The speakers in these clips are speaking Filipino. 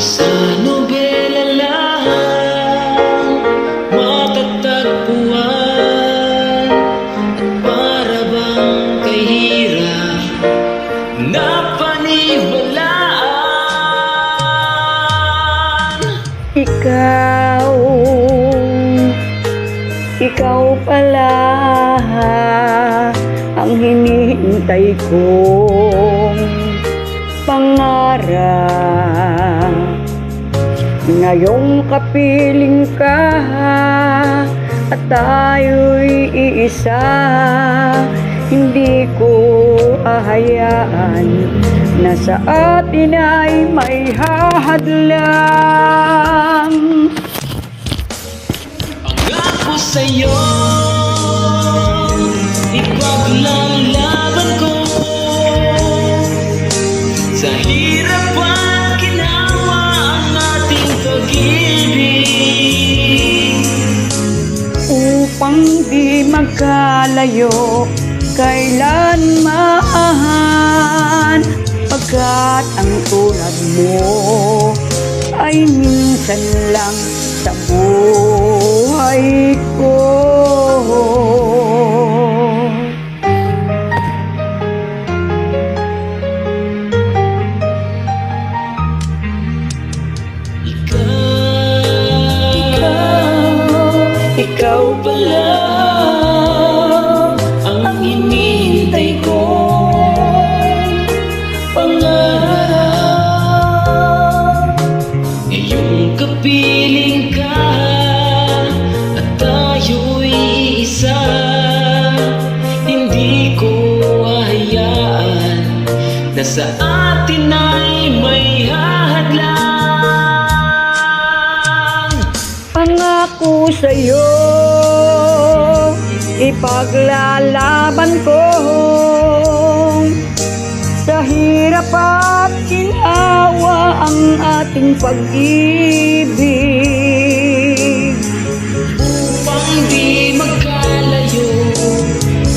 Sa nobela lang matatagpuan, at para bang kahirap na paniwalaan. Ikaw pala ang hinihintay kong pangarap. Ngayong kapiling ka at tayo'y iisa, hindi ko ahayaan na sa atin ay may hahadlang. Pangako sa'yo, ipaglalaban ko sa hirap at ginawa ang ating pag-ibig, upang di magkalayo kailanman, pagkat ang tulad mo ay minsan lang sa buhay ko. Ikaw pala ang hinihintay ko pangarap. Ngayong kapiling ka at tayo'y isa, hindi ko hahayaan na sa atin ay may hahadlang. Pangako sa'yo, ipaglalaban ko sa hirap at ginawa ang ating pag-ibig, upang di magkalayo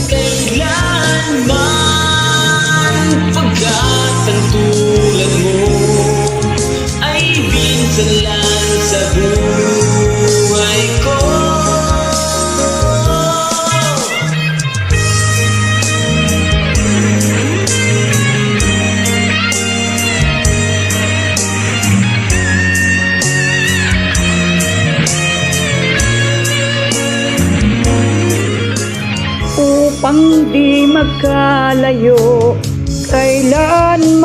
kailanman, pagkat ang tulad mo ay minsan lang sa buhay ko. upang di magkalayo kailanman,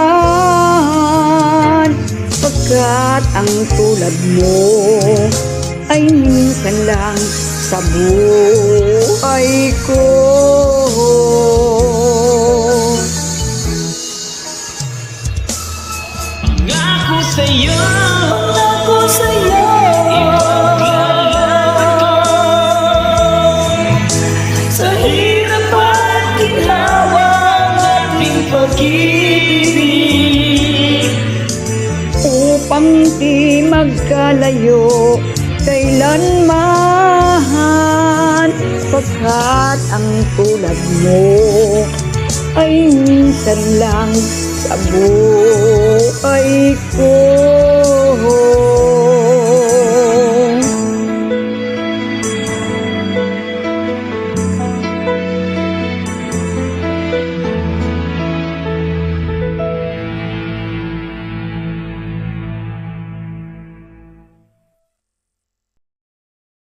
pagkat ang tulad mo ay minsan lang sa buhay ko. Pangako sa'yo, sa hirap at ginawa ang ating pag-ibig, upang di magkalayo kailanman, pagkat ang tulad mo ay minsan lang sa buhay ko.